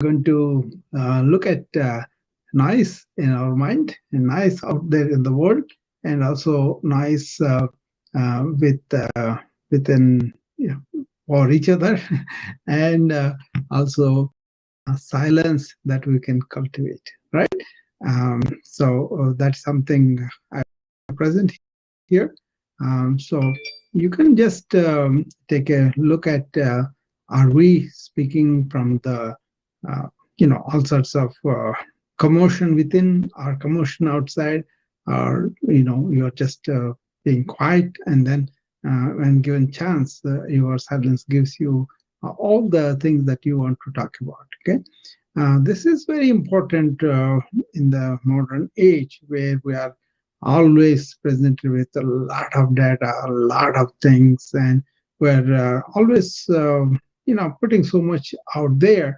going to look at noise in our mind and noise out there in the world, and also noise within, for each other, and also silence that we can cultivate, right? So that's something I present here. So you can just take a look at, are we speaking from the all sorts of commotion within or commotion outside, or you're just being quiet, and then when given chance, your silence gives you all the things that you want to talk about. Okay, this is very important in the modern age, where we are always presented with a lot of data, a lot of things, and we're always putting so much out there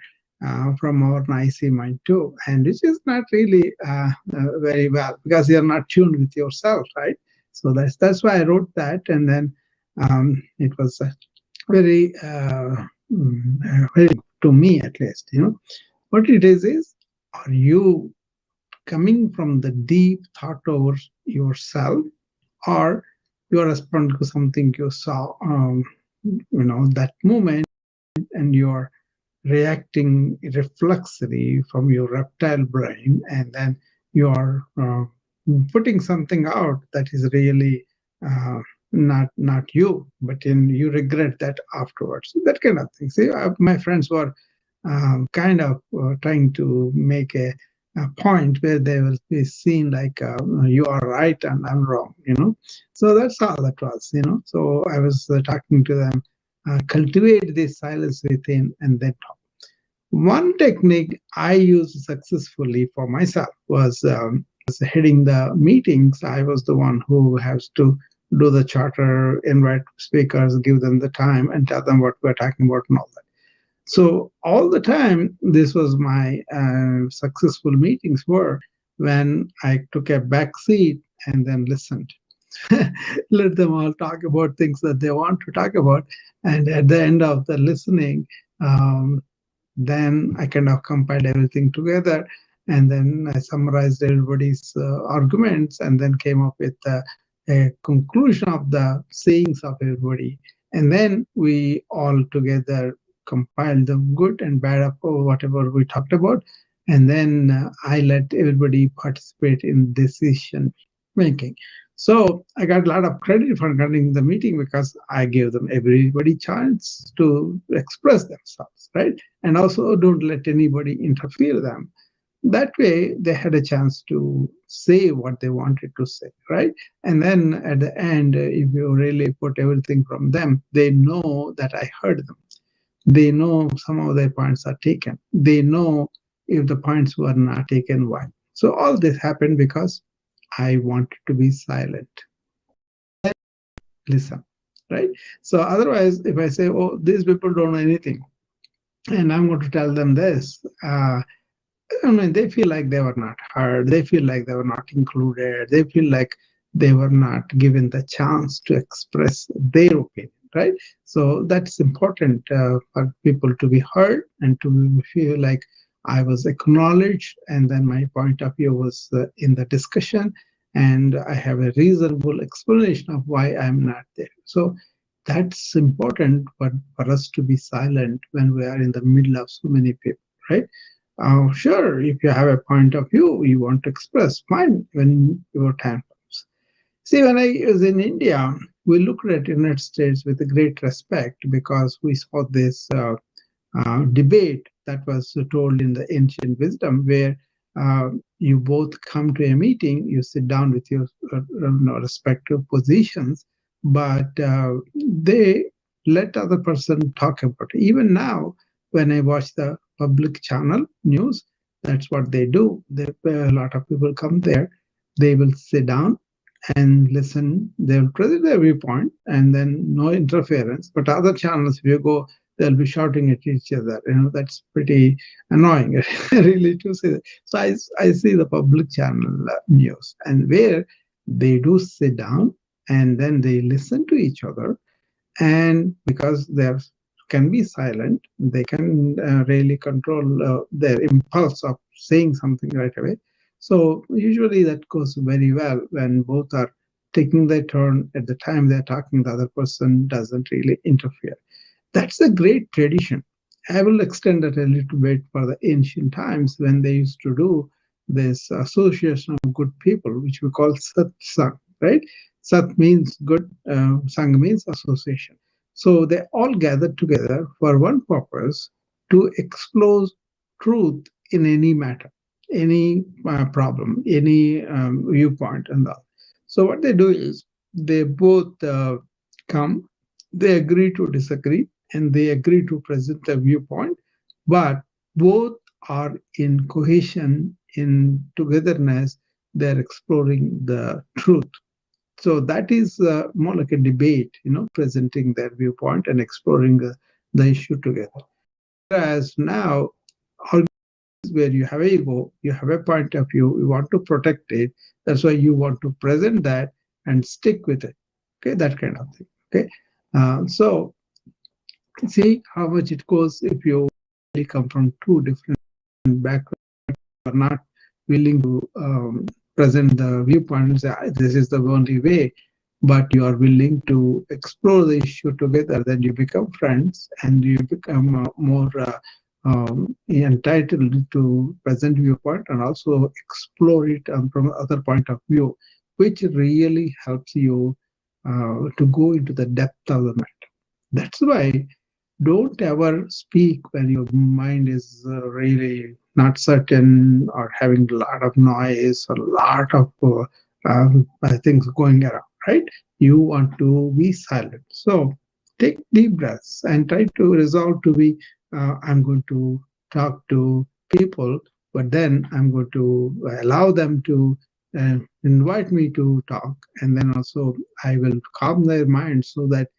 from our noisy mind too, and which is not really very well, because you're not tuned with yourself, right? So that's why I wrote that, and then it was very very to me, at least. What it is, are you coming from the deep thought over yourself, or you are responding to something you saw, that moment, and you're reacting reflexively from your reptile brain, and then you are putting something out that is really not you, but you regret that afterwards. That kind of thing. See, my friends were kind of trying to make a point where they will be seen like, you are right and I'm wrong. So that's all that was. So I was talking to them, cultivate this silence within, and then talk. One technique I used successfully for myself was heading the meetings. I was the one who has to do the charter, invite speakers, give them the time, and tell them what we're talking about and all that. So all the time, this was my successful meetings were when I took a back seat and then listened. Let them all talk about things that they want to talk about, and at the end of the listening, um, then I kind of compiled everything together, and then I summarized everybody's arguments, and then came up with a conclusion of the sayings of everybody. And then we all together compiled the good and bad of whatever we talked about. And then I let everybody participate in decision making. So I got a lot of credit for running the meeting, because I gave them everybody chance to express themselves, right? And also don't let anybody interfere them. That way they had a chance to say what they wanted to say, right? And then at the end, if you really put everything from them, they know that I heard them. They know some of their points are taken. They know if the points were not taken, why. So all this happened because I wanted to be silent, listen, right? So otherwise, if I say, oh, these people don't know anything, and I'm going to tell them this, I mean, they feel like they were not heard. They feel like they were not included. They feel like they were not given the chance to express their opinion, right? So that's important for people to be heard and to feel like I was acknowledged, and then my point of view was in the discussion, and I have a reasonable explanation of why I'm not there. So that's important for us to be silent when we are in the middle of so many people, right? Sure, if you have a point of view you want to express, fine, when your time comes. See, when I was in India, we looked at United States with a great respect, because we saw this debate that was told in the ancient wisdom, where you both come to a meeting, you sit down with your respective positions, but they let other person talk about it. Even now, when I watch the public channel news, that's what they do. A lot of people come there, they will sit down and listen. They'll present their viewpoint, and then no interference. But other channels, if you go, they'll be shouting at each other. That's pretty annoying, really, to see that. So I see the public channel news, and where they do sit down and then they listen to each other, and because they're can be silent. They can really control their impulse of saying something right away. So usually that goes very well when both are taking their turn at the time they're talking. The other person doesn't really interfere. That's a great tradition. I will extend it a little bit for the ancient times when they used to do this association of good people, which we call satsang, right? Sat means good, sang means association. So they all gathered together for one purpose, to explore truth in any matter, any problem, any viewpoint, and all. So what they do is they both come, they agree to disagree, and they agree to present a viewpoint, but both are in cohesion, in togetherness. They're exploring the truth. So that is more like a debate, presenting their viewpoint and exploring the issue together. Whereas now, where you have ego, you have a point of view, you want to protect it. That's why you want to present that and stick with it. Okay, that kind of thing. Okay, so see how much it goes if you really come from two different backgrounds, are not willing to present the viewpoints. This is the only way, but you are willing to explore the issue together. Then you become friends, and you become more entitled to present viewpoint and also explore it from other point of view, which really helps you to go into the depth of the matter. That's why don't ever speak when your mind is really not certain or having a lot of noise or a lot of things going around, right? You want to be silent. So take deep breaths and try to resolve to be, I'm going to talk to people, but then I'm going to allow them to invite me to talk. And then also I will calm their mind so that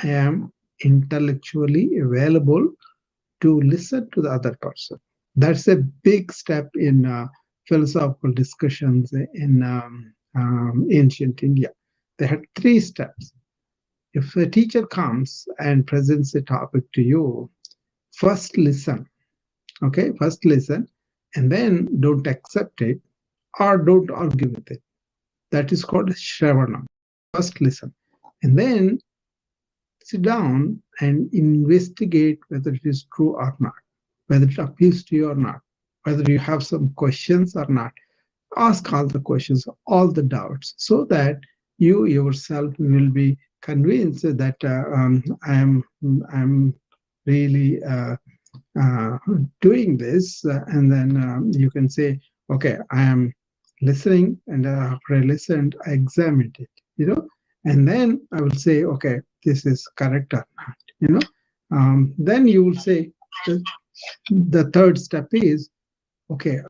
I am intellectually available to listen to the other person. That's a big step in philosophical discussions in ancient India. They had three steps. If a teacher comes and presents a topic to you, first listen. Okay, first listen, and then don't accept it or don't argue with it. That is called Shravanam. First listen, and then sit down and investigate whether it is true or not, whether it appeals to you or not, whether you have some questions or not. Ask all the questions, all the doubts, so that you yourself will be convinced that I'm really doing this, and then you can say, okay, I am listening, and after I listened, I examined it, and then I will say, okay, this is correct or not, then you will say, the third step is, okay,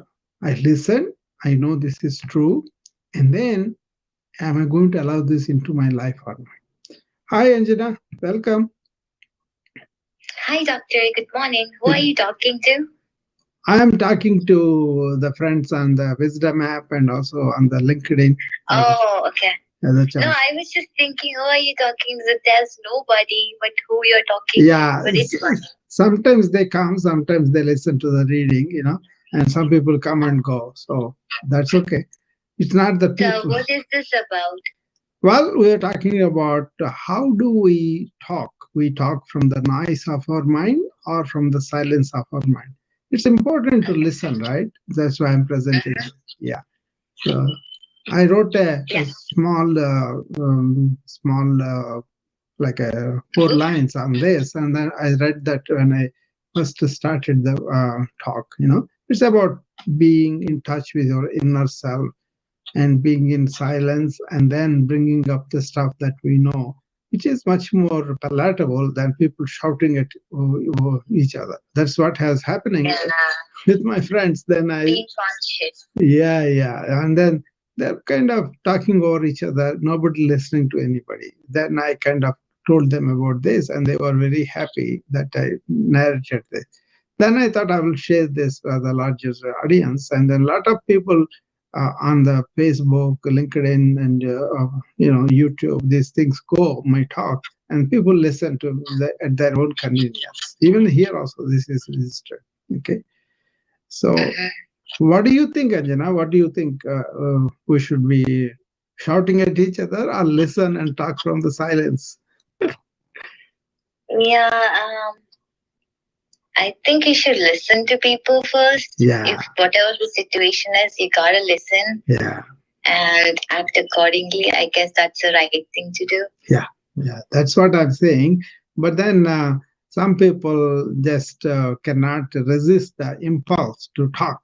I listen, I know this is true, and then am I going to allow this into my life or not? Hi, Anjana, welcome. Hi, Doctor. Good morning. Who are you talking to? I am talking to the friends on the Wisdom app and also on the LinkedIn. Oh, okay. No, I was just thinking, who are you talking to? There's nobody, but who you're talking yeah, to. But it's fine. Sometimes they come, sometimes they listen to the reading, and some people come and go. So that's okay. It's not the people. So what is this about? Well, we are talking about how do we talk? We talk from the noise of our mind or from the silence of our mind. It's important to listen, right? That's why I'm presenting. Yeah. So I wrote a small, like 4 lines on this, and then I read that when I first started the talk. It's about being in touch with your inner self and being in silence, and then bringing up the stuff that we know, which is much more palatable than people shouting at each other. That's what has happening with my friends. Then and then they're kind of talking over each other, nobody listening to anybody. Then I kind of told them about this, and they were very happy that I narrated this. Then I thought I will share this with the largest audience, and then a lot of people on the Facebook, LinkedIn, and YouTube, these things go my talk, and people listen to at their own convenience. Even here also, this is registered. Okay, so what do you think, Anjana? What do you think? We should be shouting at each other or listen and talk from the silence? Yeah, I think you should listen to people first. Yeah. If whatever the situation is, you gotta listen. Yeah. And act accordingly. I guess that's the right thing to do. Yeah. Yeah. That's what I'm saying. But then some people just cannot resist the impulse to talk,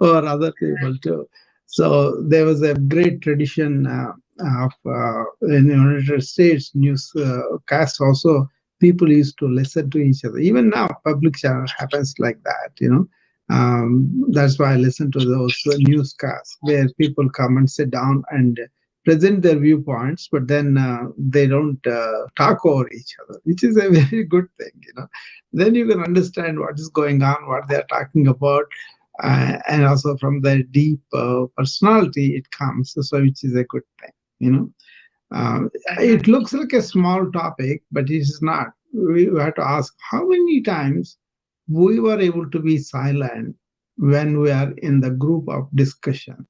or other people too. So there was a great tradition of in the United States newscasts also. People used to listen to each other. Even now, public channel happens like that. That's why I listen to those newscasts where people come and sit down and present their viewpoints, but then they don't talk over each other, which is a very good thing. Then you can understand what is going on, what they are talking about, and also from their deep personality it comes, so which is a good thing. It looks like a small topic, but it is not. We have to ask how many times we were able to be silent when we are in the group of discussion.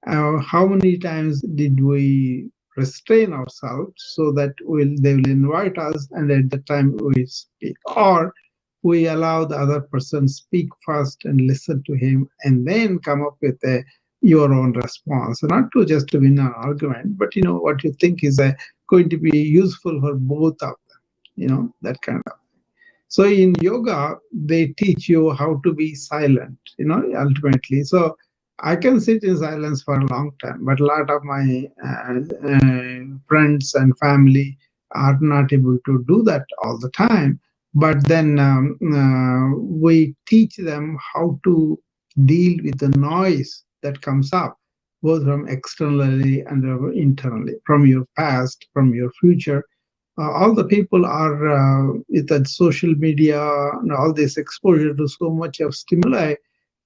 How many times did we restrain ourselves so that they will invite us, and at the time we speak, or we allow the other person speak first and listen to him and then come up with your own response, not to just to win an argument, but what you think is going to be useful for both of them, that kind of. So in yoga, they teach you how to be silent, ultimately. So I can sit in silence for a long time, but a lot of my friends and family are not able to do that all the time. But then we teach them how to deal with the noise that comes up, both from externally and internally, from your past, from your future. All the people are with that social media and all this exposure to so much of stimuli,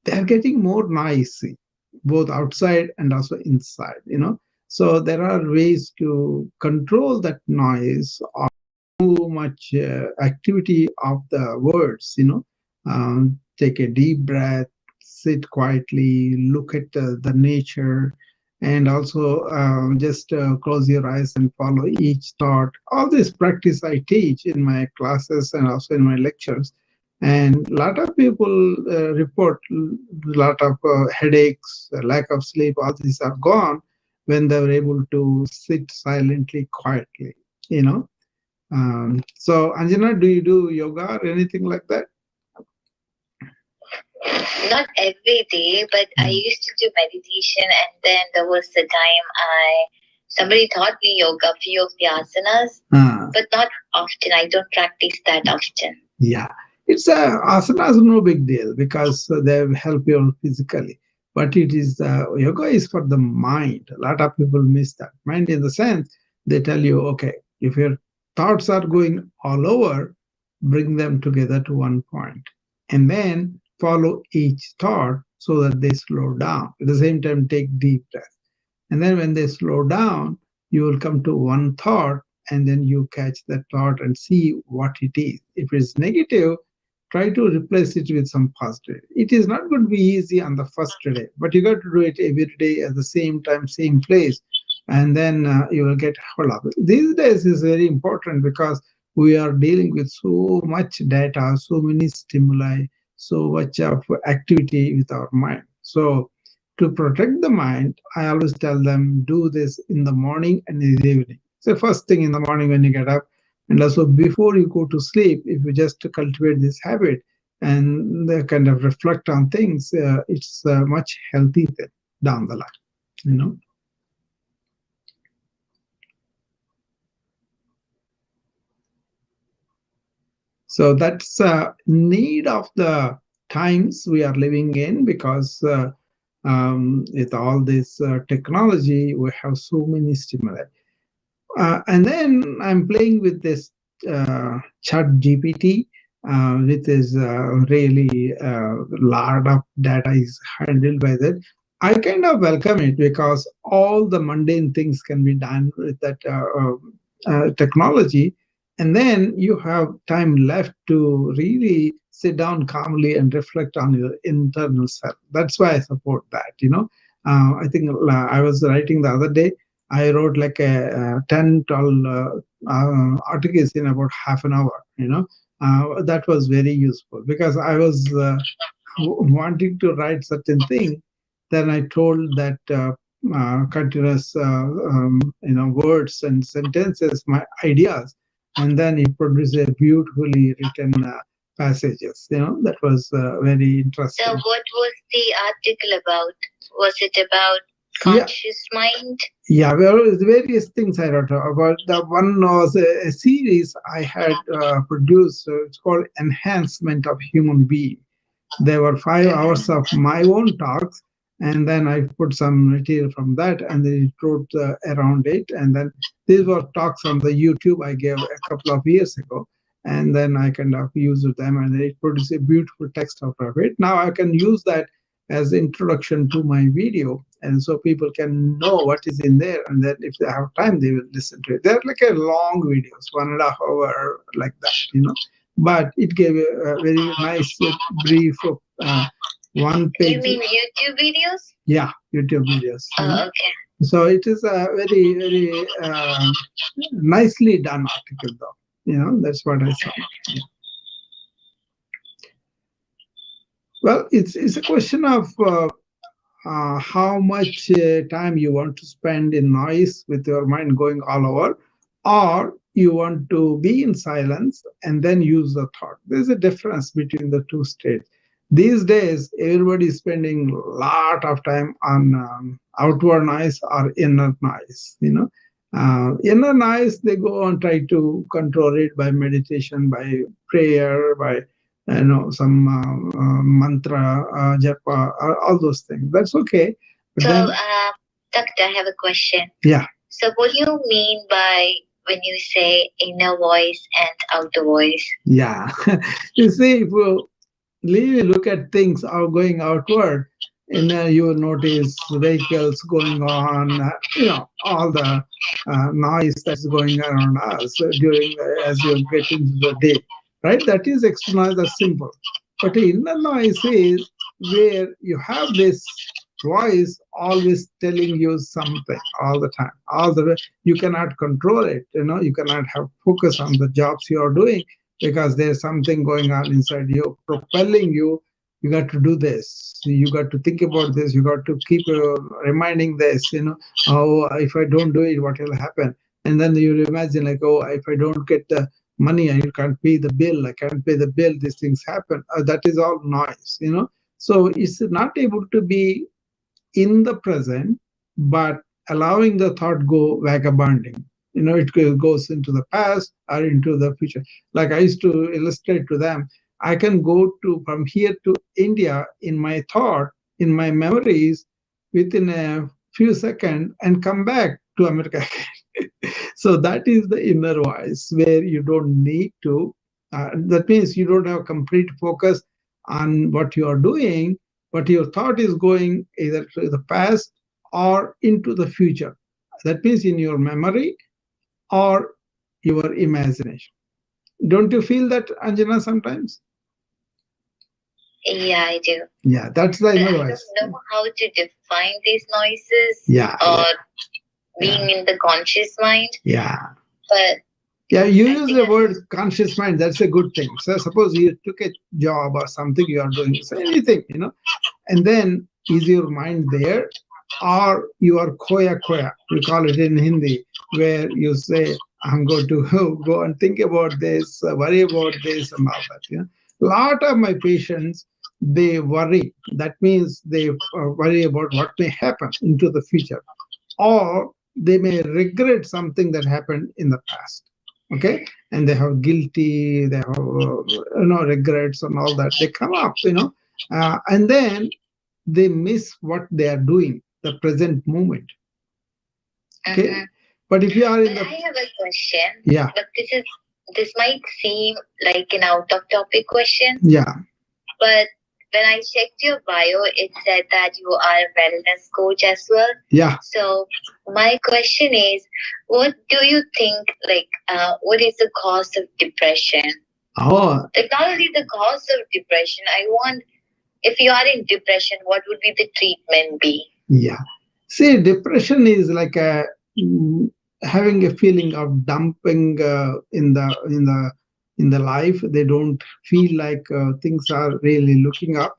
they are getting more noisy, both outside and also inside. So there are ways to control that noise or too much activity of the words. Take a deep breath, sit quietly, look at the nature, and also just close your eyes and follow each thought. All this practice I teach in my classes and also in my lectures. And a lot of people report a lot of headaches, lack of sleep, all these are gone when they were able to sit silently, quietly, you know. So, Anjana, do you do yoga or anything like that? Not every day, but I used to do meditation, and then there was the time somebody taught me yoga, few of the asanas, but not often. I don't practice that often. Yeah, it's asanas no big deal because they help you physically, but it is yoga is for the mind. A lot of people miss that mind in the sense they tell you, okay, if your thoughts are going all over, bring them together to one point, and then follow each thought so that they slow down. At the same time, take deep breath. And then when they slow down, you will come to one thought, and then you catch that thought and see what it is. If it's negative, try to replace it with some positive. It is not going to be easy on the first day, but you got to do it every day at the same time, same place, and then you will get hold of it. These days is very important because we are dealing with so much data, so many stimuli, so much of activity with our mind. So to protect the mind, I always tell them do this in the morning and in the evening. So first thing in the morning when you get up, and also before you go to sleep, if you just cultivate this habit and kind of reflect on things, it's much healthy down the line. So that's a need of the times we are living in because with all this technology, we have so many stimuli. And then I'm playing with this chat GPT, which is really lot of data is handled by that. I kind of welcome it because all the mundane things can be done with that technology, and then you have time left to really sit down calmly and reflect on your internal self. That's why I support that. I think I was writing the other day. I wrote like a 10, 12 articles in about half an hour. That was very useful because I was wanting to write certain thing. Then I told that continuous, words and sentences, my ideas, and then it produced a beautifully written passages. That was very interesting. So, what was the article about? Was it about conscious mind? Yeah, well, various things I wrote about. The one was a series I had produced. It's called Enhancement of Human Being. There were 5 hours of my own talks, and then I put some material from that, and then it wrote around it. And then these were talks on the YouTube I gave a couple of years ago, and then I kind of used them, and it produced a beautiful text out of it. Now I can use that as introduction to my video, and so people can know what is in there, and then if they have time, they will listen to it. They're like a long videos, 1.5 hour, like that. But it gave a very nice brief one page. You mean YouTube videos? Yeah, YouTube videos. Oh, okay. So it is a very, very nicely done article, though. That's what I saw. Yeah. Well, it's a question of how much time you want to spend in noise with your mind going all over, or you want to be in silence and then use the thought. There's a difference between the two states. These days, everybody is spending a lot of time on outward noise or inner noise. Inner noise, they go and try to control it by meditation, by prayer, by some mantra, japa, all those things. That's okay. But so, Doctor, I have a question. Yeah. So, what do you mean by when you say inner voice and outer voice? Yeah. You see, if you really look at things going outward, you will notice vehicles going on, all the noise that's going around us as you get into the day, right? That is external noise, that's simple. But inner noise is where you have this voice always telling you something all the time, all the way. You cannot control it. You cannot have focus on the jobs you are doing because there's something going on inside you propelling you. You got to do this, you got to think about this, you got to keep reminding this. Oh, if I don't do it, what will happen? And then you imagine like, oh, if I don't get the money, I can't pay the bill, I can't pay the bill, these things happen. That is all noise. So it's not able to be in the present, but allowing the thought go vagabonding. It goes into the past or into the future. Like I used to illustrate to them, I can go from here to India in my thought, in my memories, within a few seconds and come back to America. So that is the inner voice where you don't need to, that means you don't have complete focus on what you are doing, but your thought is going either to the past or into the future. That means in your memory or your imagination. Don't you feel that, Anjana, sometimes? Yeah, I do. Yeah, that's the inner voice. I don't know how to define these noises. Yeah. Or being in the conscious mind. Yeah. But yeah, you use the word conscious mind. That's a good thing. So suppose you took a job or something you are doing, so anything, and then is your mind there, or you are koya koya, we call it in Hindi, where you say, I'm going to go and think about this, worry about this and all that. A lot of my patients, they worry. That means they worry about what may happen into the future, or they may regret something that happened in the past. Okay, and they have guilty, they have regrets and all that. They come up, and then they miss what they are doing, the present moment. Okay, but if you are in I have a question. Yeah, but this might seem like an out of topic question. Yeah, but when I checked your bio, it said that you are a wellness coach as well. Yeah. So my question is, what do you think, what is the cause of depression? Oh. Like, not only the cause of depression, I want, if you are in depression, what would be the treatment be? Yeah. See, depression is like a having a feeling of dumping in the life. They don't feel like things are really looking up,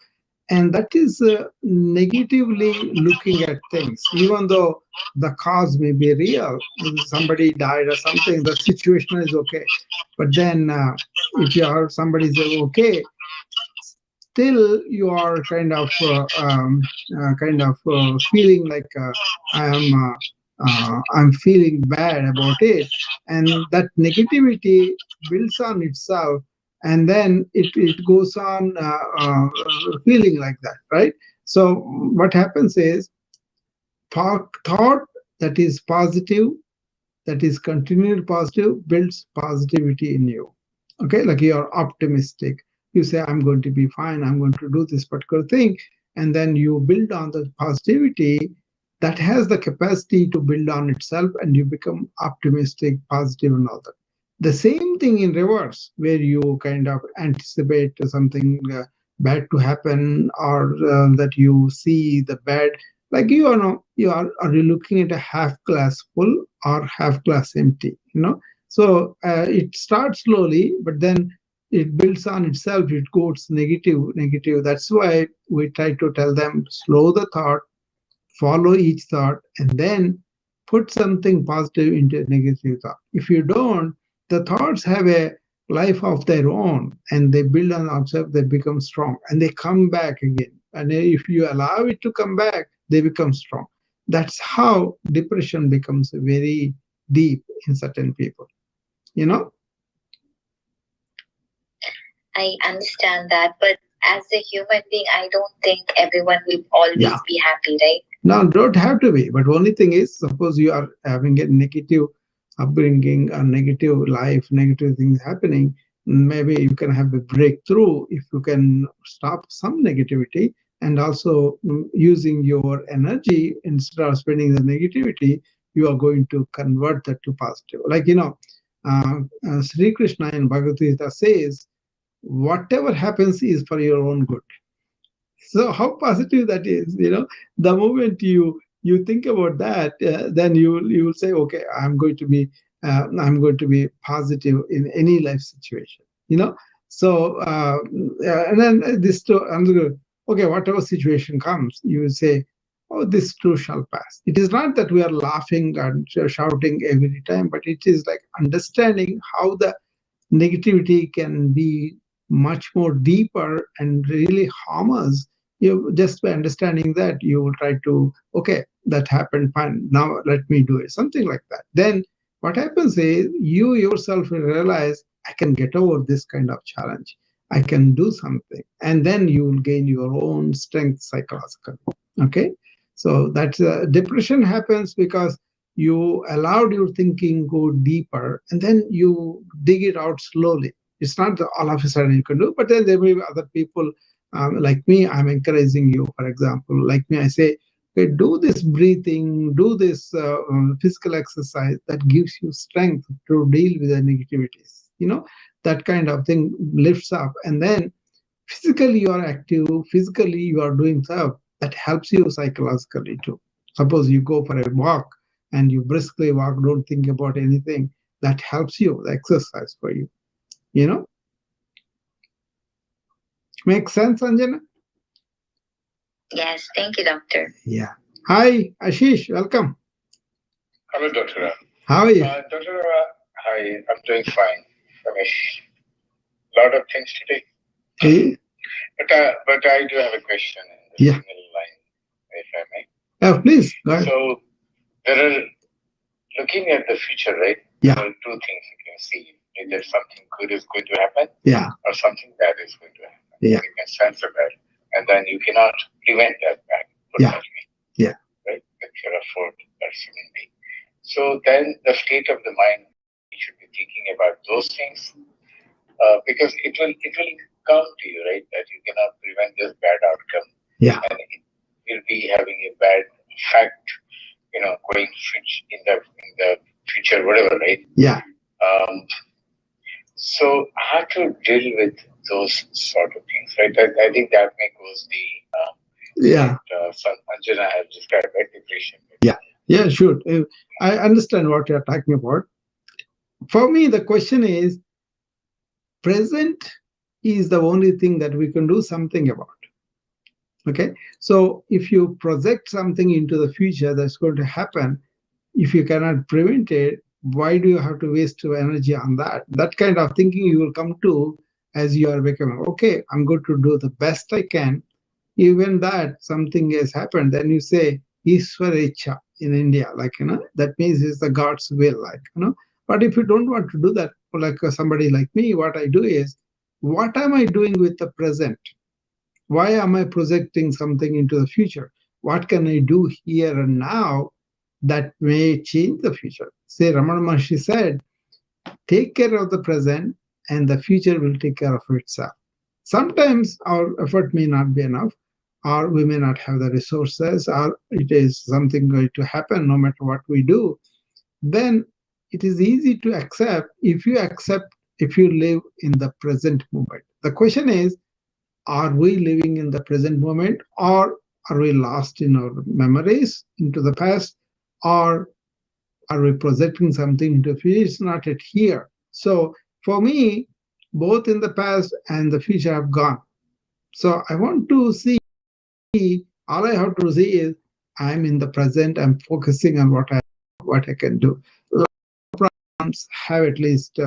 and that is negatively looking at things, even though the cause may be real. If somebody died or something, the situation is okay. But then, if you are somebody's okay, still you are kind of feeling like I'm feeling bad about it, and that negativity builds on itself, and then it goes on feeling like that, right? So what happens is thought that is positive, that is continued positive, builds positivity in you. Okay, like you're optimistic. You say, I'm going to be fine, I'm going to do this particular thing. And then you build on the positivity that has the capacity to build on itself, and you become optimistic, positive, and all that. The same thing in reverse, where you kind of anticipate something bad to happen, or that you see the bad, like are you looking at a half glass full or half glass empty, so it starts slowly, but then it builds on itself, it goes negative. That's why we try to tell them, slow the thought, follow each thought, and then put something positive into a negative thought. If you don't, the thoughts have a life of their own, and they build on themselves, they become strong, and they come back again. And if you allow it to come back, they become strong. That's how depression becomes very deep in certain people, you know? I understand that, but as a human being, I don't think everyone will always be happy, right? No, don't have to be. But only thing is, suppose you are having a negative upbringing, a negative life, negative things happening, maybe you can have a breakthrough if you can stop some negativity, and also using your energy instead of spending the negativity, you are going to convert that to positive. Like, Sri Krishna in Bhagavad Gita says, whatever happens is for your own good. So how positive that is, the moment you think about that, then you will say, okay, I'm going to be positive in any life situation, so and then this to another, okay, whatever situation comes, you will say, oh, this too shall pass. It is not that we are laughing and shouting every time, but it is like understanding how the negativity can be much more deeper and really harm us. You just by understanding that, you will try to, okay, that happened, fine, now let me do it, something like that. Then what happens is, you yourself will realize, I can get over this kind of challenge, I can do something, and then you will gain your own strength psychologically. Okay, so that's depression happens because you allowed your thinking go deeper, and then you dig it out slowly. It's not that all of a sudden you can do, but then there may be other people, like me, I'm encouraging you. For example, like me, I say, okay, do this breathing, do this physical exercise that gives you strength to deal with the negativities, that kind of thing lifts up. And then physically you are active, physically you are doing stuff that helps you psychologically too. Suppose you go for a walk and you briskly walk, don't think about anything, that helps you, the exercise for you, Makes sense, Anjana? Yes, thank you, doctor. Yeah. Hi, Ashish, welcome. Hello, Dr. How are you? Dr. Hi, I'm doing fine, Ramesh. A lot of things today. Hey. But I do have a question in the single line, if I may. Yeah, please, go ahead. So, there are, looking at the future, right? Yeah. There are two things you can see. Either something good is going to happen, yeah, or something bad is going to happen. Yeah. You can sense that, and then you cannot prevent that bad. Yeah. Yeah. Right? If you're a fourth or human being. So then the state of the mind, you should be thinking about those things, because it will come to you, right? That you cannot prevent this bad outcome. Yeah. And it will be having a bad effect, going in the future, whatever, right? Yeah. So how to deal with those sort of things, right? I think that may cause some Anjana has described, right? Depression. Yeah. Yeah, sure. I understand what you're talking about. For me, the question is, present is the only thing that we can do something about. Okay, so if you project something into the future that's going to happen, if you cannot prevent it, why do you have to waste your energy on that? That kind of thinking you will come to as you are becoming, okay, I'm going to do the best I can. Even that something has happened, then you say Ishwarecha in India, like, that means it's the God's will, like, But if you don't want to do that, like somebody like me, what I do is, what am I doing with the present? Why am I projecting something into the future? What can I do here and now that may change the future? Say, Ramana Maharshi said, take care of the present and the future will take care of itself. Sometimes our effort may not be enough, or we may not have the resources, or it is something going to happen no matter what we do. Then it is easy to accept if you live in the present moment. The question is, are we living in the present moment, or are we lost in our memories into the past, or are we projecting something into the future? It's not yet here. So for me, both in the past and the future have gone. So I want to see, all I have to see is I'm in the present, I'm focusing on what I can do. Problems have at least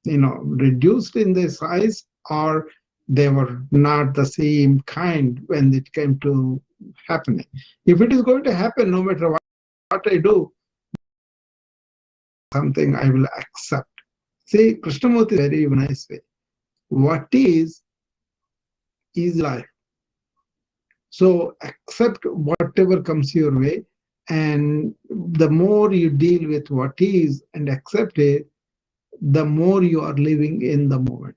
reduced in their size, or they were not the same kind when it came to happening. If it is going to happen, no matter what I do, something I will accept. See, Krishnamurti very nice way. What is life. So accept whatever comes your way, and the more you deal with what is and accept it, the more you are living in the moment.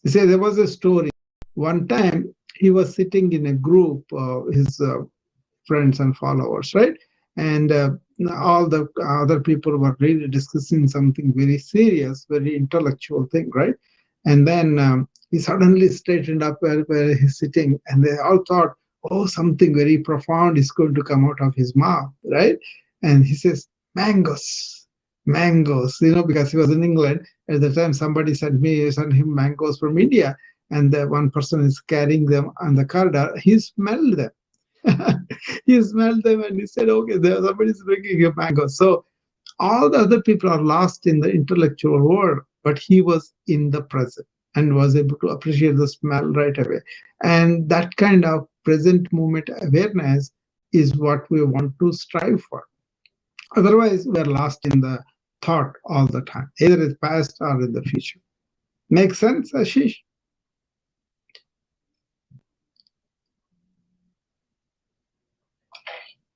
You see, there was a story. One time he was sitting in a group, his friends and followers, right? And all the other people were really discussing something very serious, very intellectual thing, right? And then he suddenly straightened up where he's sitting, and they all thought, oh, something very profound is going to come out of his mouth, right? And he says, mangoes, mangoes, because he was in England at the time. Somebody sent him mangoes from India, and the one person is carrying them on the corridor. He smelled them. He smelled them and he said, okay, somebody's bringing a mango. So all the other people are lost in the intellectual world, but he was in the present and was able to appreciate the smell right away. And that kind of present moment awareness is what we want to strive for. Otherwise, we're lost in the thought all the time, either in the past or in the future. Make sense, Ashish?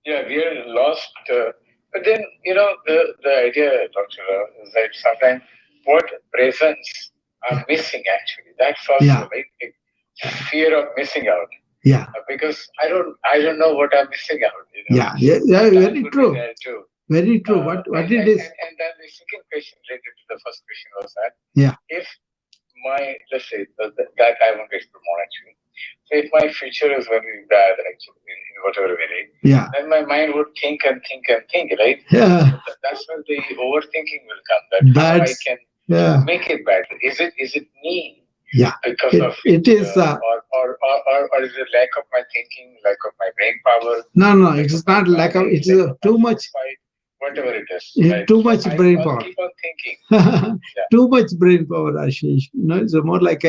Yeah, we are lost. But then, the idea, Dr. Rao, is that sometimes what presence are missing actually. That's also like a fear of missing out. Yeah. Because I don't know what I'm missing out. Yeah, very true. Very true. What it is. And then the second question related to the first question was that if let's say that I want to explore more actually. So if my future is going to be bad actually in whatever way, then my mind would think and think and think, right? Yeah. That's when the overthinking will come. That how I can make it better. Is it me? Yeah. Because of it is or is it lack of my thinking, lack of my brain power? No, it's not lack of. It's too much. Whatever it is. Right? Too much brain power. Keep on thinking. Too much brain power, Ashish. It's more like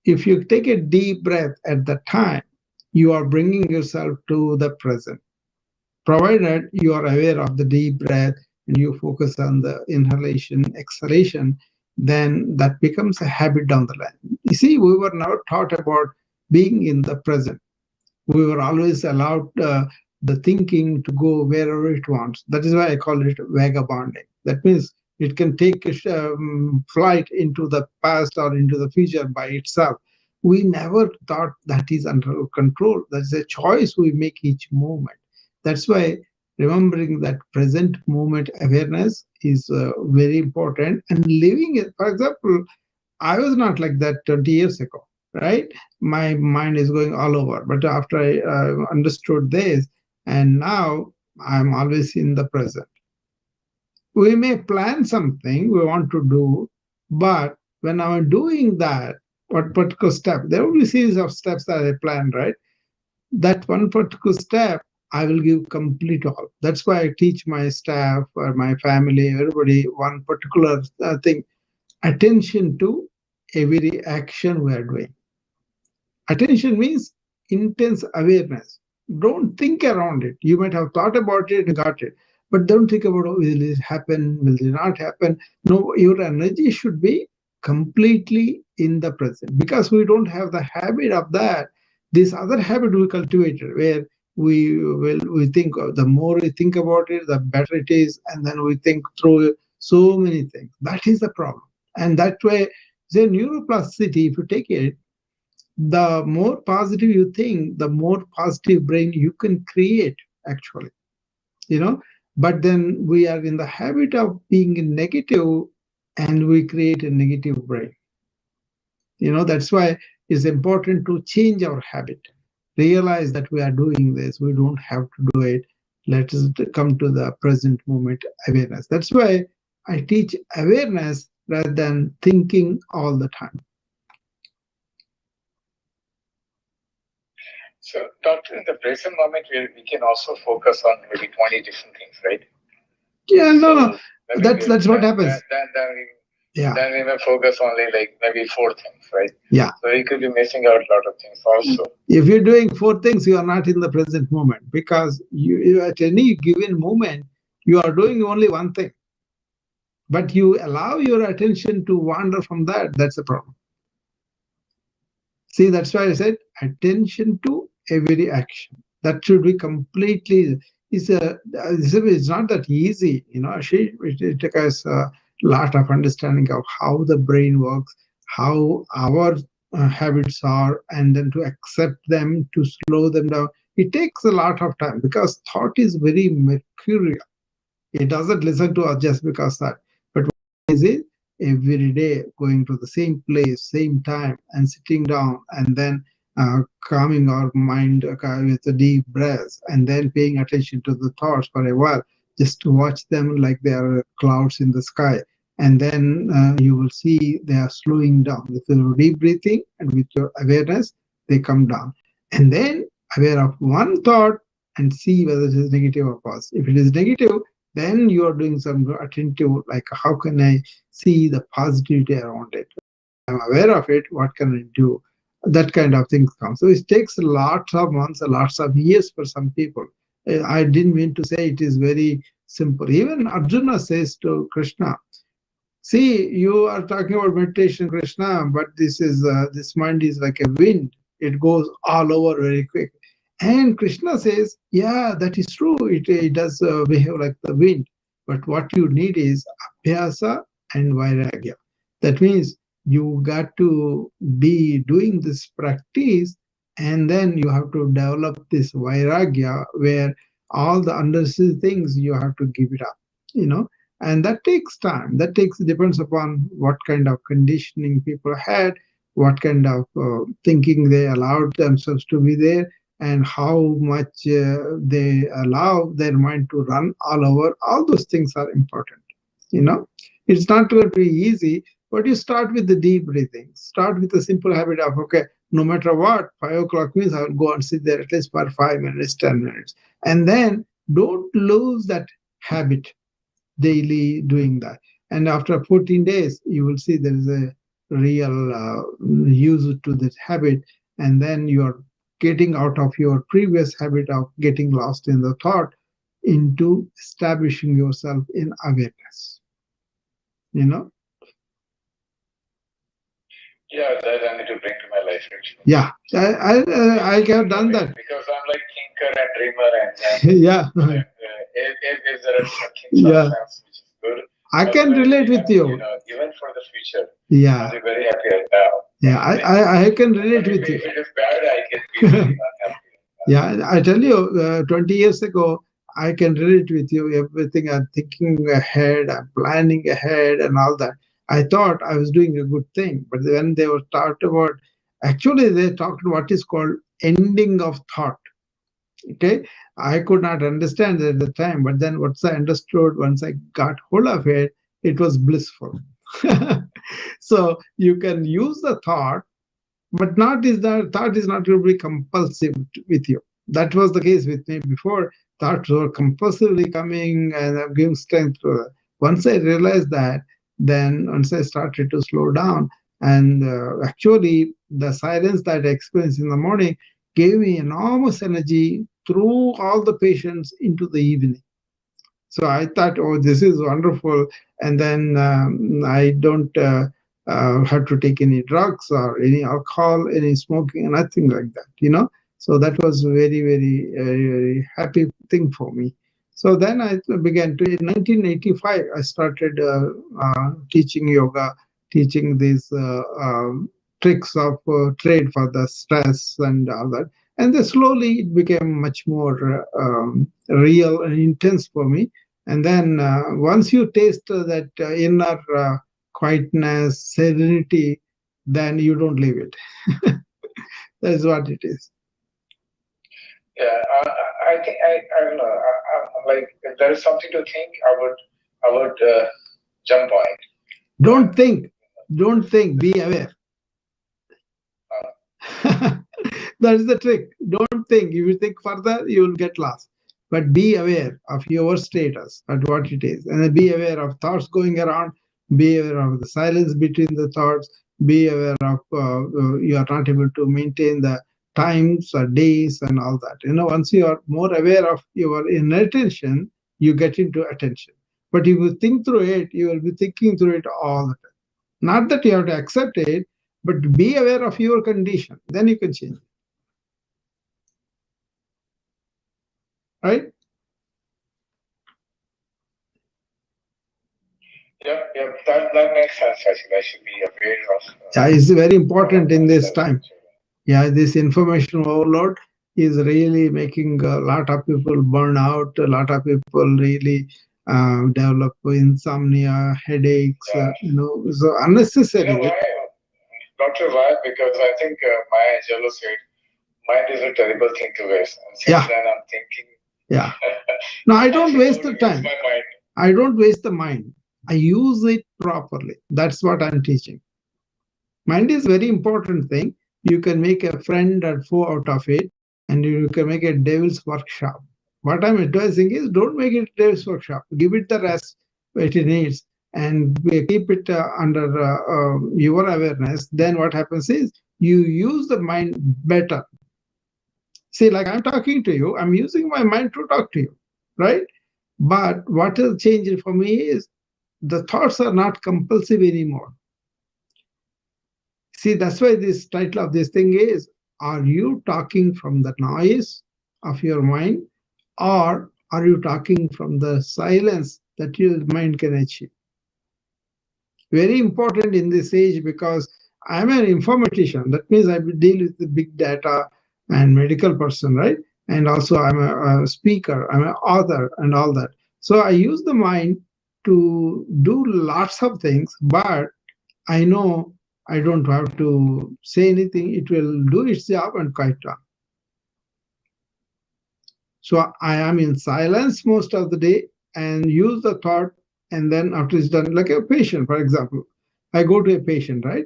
if you take a deep breath at the time, you are bringing yourself to the present. Provided you are aware of the deep breath and you focus on the inhalation, exhalation, then that becomes a habit down the line. You see, we were now taught about being in the present. We were always allowed the thinking to go wherever it wants. That is why I call it vagabonding. That means It can take a flight into the past or into the future by itself. We never thought that is under our control. That's a choice we make each moment. That's why remembering that present moment awareness is very important, and living it. For example, I was not like that 20 years ago, right? My mind is going all over. But after I understood this, and now I'm always in the present. We may plan something we want to do, but when I'm doing that, what particular step, there will be a series of steps that I plan, right? That one particular step, I will give complete all. That's why I teach my staff or my family, everybody, one particular thing, attention to every action we are doing. Attention means intense awareness. Don't think around it. You might have thought about it and got it, but don't think about, oh, will it happen? Will it not happen? No, your energy should be completely in the present, because we don't have the habit of that. This other habit we cultivated, where we think, the more we think about it, the better it is, and then we think through so many things. That is the problem, and that way, the neuroplasticity, if you take it, the more positive you think, the more positive brain you can create, actually, you know. But then we are in the habit of being negative, and we create a negative brain. That's why it's important to change our habit. Realize that we are doing this, we don't have to do it. Let us come to the present moment awareness. That's why I teach awareness rather than thinking all the time. So, doctor, in the present moment, we can also focus on maybe 20 different things, right? Yeah, no. That's what happens. Then we may focus only like maybe 4 things, right? Yeah. So we could be missing out a lot of things also. If you're doing 4 things, you are not in the present moment, because you at any given moment, you are doing only one thing. But you allow your attention to wander from that. That's the problem. See, that's why I said attention to every action. That should be completely. It's not that easy, it took us a lot of understanding of how the brain works, how our habits are, and then to accept them, to slow them down. It takes a lot of time, because thought is very mercurial. It doesn't listen to us just because that. But what is it? Every day going to the same place, same time, and sitting down, and then calming our mind with a deep breath, and then paying attention to the thoughts for a while, just to watch them like they are clouds in the sky. And then you will see they are slowing down. With your deep breathing and with your awareness, they come down. And then aware of one thought and see whether it is negative or positive. If it is negative, then you are doing some attentive, like how can I see the positivity around it? I'm aware of it, what can I do? That kind of things come. So it takes lots of months, lots of years for some people. I didn't mean to say it is very simple. Even Arjuna says to Krishna, see, you are talking about meditation, Krishna, but this mind is like a wind. It goes all over very quick. And Krishna says, yeah, that is true. It does behave like the wind. But what you need is abhyasa and vairagya. That means you got to be doing this practice, and then you have to develop this vairagya, where all the unnecessary things you have to give it up, and that takes time. Depends upon what kind of conditioning people had, what kind of thinking they allowed themselves to be there, and how much they allow their mind to run all over. All those things are important. It's not going to be easy, but you start with the deep breathing. Start with the simple habit of, okay, no matter what, 5 o'clock means I will go and sit there at least for 5 minutes, 10 minutes. And then don't lose that habit daily doing that. And after 14 days, you will see there is a real use to this habit. And then you are getting out of your previous habit of getting lost in the thought into establishing yourself in awareness. Yeah, that I need to bring to my life, actually. Yeah, I have done that. Because I'm like thinker and dreamer, and yeah. If there are things which is good, I can relate with you. Even for the future. Yeah. I'll be very happy right now. Yeah, I can relate with you. If it is bad, I can be very unhappy. Yeah, I tell you, 20 years ago, I can relate with you. Everything I'm thinking ahead, I'm planning ahead, and all that. I thought I was doing a good thing, but when they were talked about, actually, they talked what is called ending of thought. Okay, I could not understand it at the time, but then once I understood, once I got hold of it, it was blissful. So you can use the thought, but not is the thought is not going to be compulsive with you. That was the case with me before. Thoughts were compulsively coming and giving strength to it. Once I realized that, then once I started to slow down, and actually the silence that I experienced in the morning gave me enormous energy through all the patients into the evening. So I thought, oh, this is wonderful. And then I don't have to take any drugs or any alcohol, any smoking, nothing like that. So that was very, very, very happy thing for me. So then I began to, in 1985, I started teaching yoga, teaching these tricks of trade for the stress and all that. And then slowly it became much more real and intense for me. And then once you taste that inner quietness, serenity, then you don't leave it. That's what it is. Yeah, I think I don't know. Like if there is something to think, I would jump on it. Don't think. Be aware. That's the trick. Don't think. If you think further, you will get lost. But be aware of your status and what it is. And be aware of thoughts going around. Be aware of the silence between the thoughts. Be aware of you are not able to maintain the times or days and all that. Once you are more aware of your inattention, you get into attention. But if you think through it, you will be thinking through it all the time. Not that you have to accept it, but be aware of your condition. Then you can change it. Right? Yep. That makes sense. Actually, I should be aware of. Yeah, it's very important in this time. Yeah, this information overload is really making a lot of people burn out. A lot of people really develop insomnia, headaches. Yeah. So unnecessary. You know why? Dr. Why? Because I think Maya Angelou said, "Mind is a terrible thing to waste." And since then, I'm thinking. Yeah. No, I don't waste the time. My mind. I don't waste the mind. I use it properly. That's what I'm teaching. Mind is very important thing. You can make a friend or foe out of it, and you can make a devil's workshop. What I'm advising is don't make it devil's workshop. Give it the rest it needs, and keep it under your awareness. Then what happens is you use the mind better. See, like I'm talking to you, I'm using my mind to talk to you, right? But what has changed for me is the thoughts are not compulsive anymore. See, that's why this title of this thing is, are you talking from the noise of your mind, or are you talking from the silence that your mind can achieve? Very important in this age, because I'm an informatician. That means I deal with the big data and medical person, right? And also I'm a speaker, I'm an author and all that. So I use the mind to do lots of things, but I know I don't have to say anything. It will do its job and quiet down. So I am in silence most of the day and use the thought. And then after it's done, like a patient, for example, I go to a patient, right?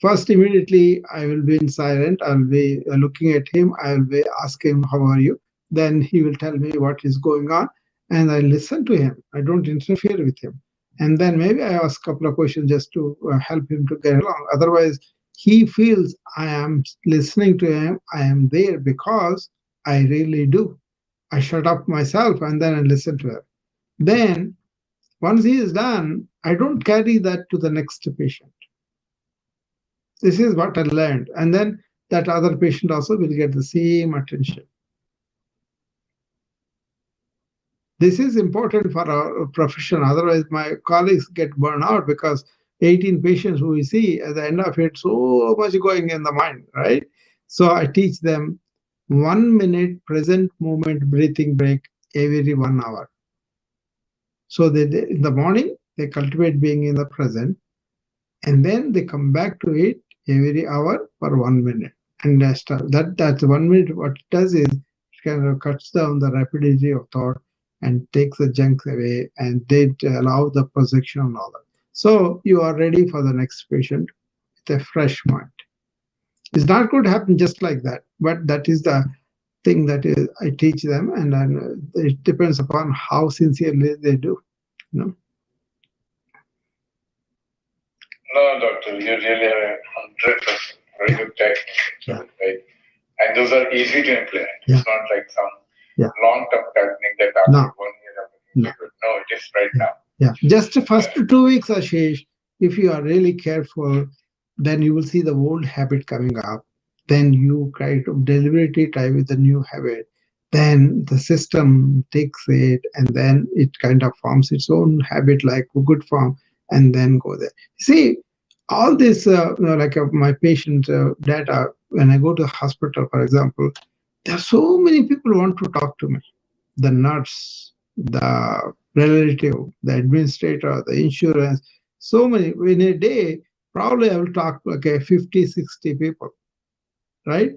First, immediately, I will be in silent. I'll be looking at him. I'll be asking him, how are you? Then he will tell me what is going on. And I listen to him. I don't interfere with him. And then maybe I ask a couple of questions just to help him to get along. Otherwise, he feels I am listening to him. I am there because I really do. I shut up myself and then I listen to him. Then, once he is done, I don't carry that to the next patient. This is what I learned. And then that other patient also will get the same attention. This is important for our profession. Otherwise, my colleagues get burned out because 18 patients who we see at the end of it, so much going in the mind, right? So I teach them 1 minute present moment breathing break every 1 hour. So in the morning, they cultivate being in the present, and then they come back to it every hour for 1 minute. And that's 1 minute. What it does is it kind of cuts down the rapidity of thought and takes the junk away, and they allow the projection and all that. So you are ready for the next patient with a fresh mind. It's not going to happen just like that, but that is the thing that is, I teach them, and then it depends upon how sincerely they do. You know? No, doctor, you really have 100% very good technique. Yeah. Right? And those are easy to implement. Yeah. It's not like some long-term technique that after 1 year, no, it is right now. Yeah, just the first 2 weeks, Ashish, if you are really careful, then you will see the old habit coming up. Then you try to deliberately try with the new habit. Then the system takes it, and then it kind of forms its own habit, like a good form, and then go there. See, all this, like my patient data, when I go to the hospital, for example, there are so many people who want to talk to me. The nurse, the relative, the administrator, the insurance, so many. In a day, probably I will talk like 50, 60 people, right?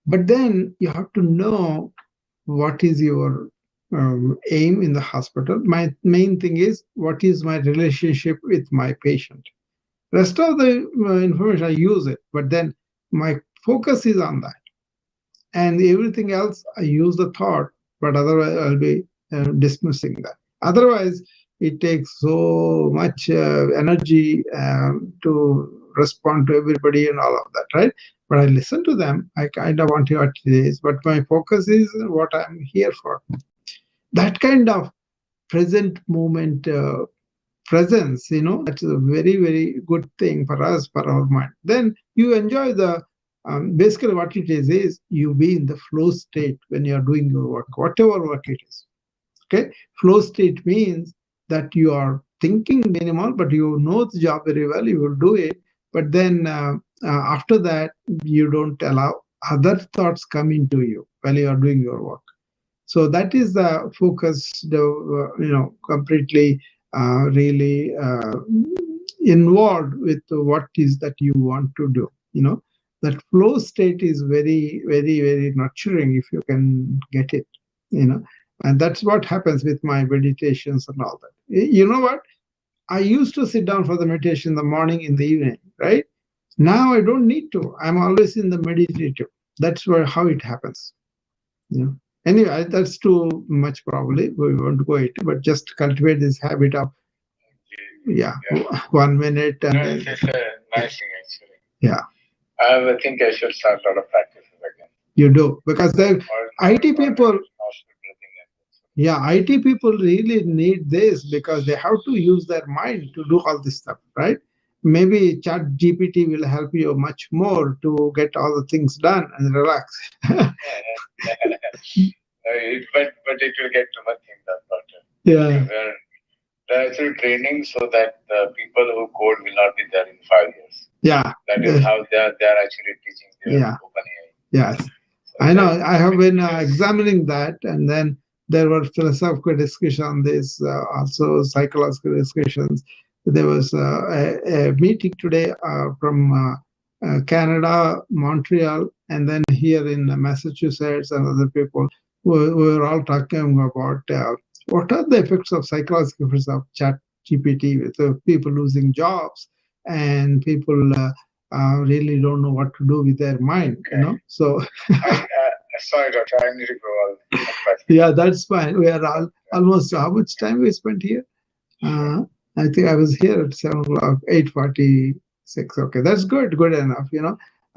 But then you have to know what is your aim in the hospital. My main thing is, what is my relationship with my patient? Rest of the information, I use it, but then my focus is on that. And everything else, I use the thought, but otherwise I'll be dismissing that. Otherwise, it takes so much energy to respond to everybody and all of that, right? But I listen to them. I kind of want to what it is, but my focus is what I'm here for. That kind of present moment presence, that's a very, very good thing for us, for our mind. Then you enjoy the, basically what it is you be in the flow state when you are doing your work, whatever work it is. Okay? Flow state means that you are thinking minimal, but you know the job very well, you will do it. But then after that, you don't allow other thoughts come into you while you are doing your work. So that is the focus, completely really involved with what is that you want to do. That flow state is very, very, very nurturing if you can get it. And that's what happens with my meditations and all that. You know what? I used to sit down for the meditation in the morning, in the evening, right? Now I don't need to. I'm always in the meditative. That's how it happens. Anyway, that's too much probably. We won't go it, but just cultivate this habit of 1 minute. And it's a nice thing actually. Yeah. I think I should start a lot of practices again. You do, because the IT people. Yeah, IT people really need this because they have to use their mind to do all this stuff, right? Maybe Chat GPT will help you much more to get all the things done and relax. But it will get too much things done, doctor. Yeah. They're actually training so that the people who code will not be there in 5 years. Yeah. That is how they are actually teaching their OpenAI. Yes. So I know. I have been examining that, and then there were philosophical discussions on this, also psychological discussions. There was a meeting today from Canada, Montreal, and then here in Massachusetts and other people. We were all talking about what are the effects of psychological effects of Chat GPT with people losing jobs and people really don't know what to do with their mind. Okay. So. Sorry, doctor, I need to go. Yeah, that's fine. We are almost. How much time we spent here? I think I was here at 7 o'clock, 8:46. Okay, that's good enough.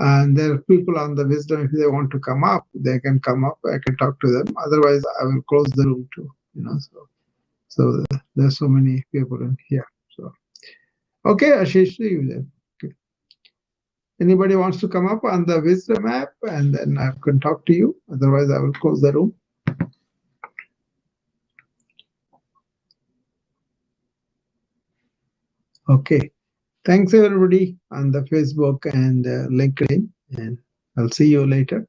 And there are people on the wisdom. If they want to come up, they can come up. I can talk to them. Otherwise, I will close the room too. So there's so many people in here. So okay, Ashish, see you there. Okay. Anybody wants to come up on the wisdom app, and then I can talk to you. Otherwise, I will close the room. Okay. Thanks everybody on the Facebook and LinkedIn, and I'll see you later.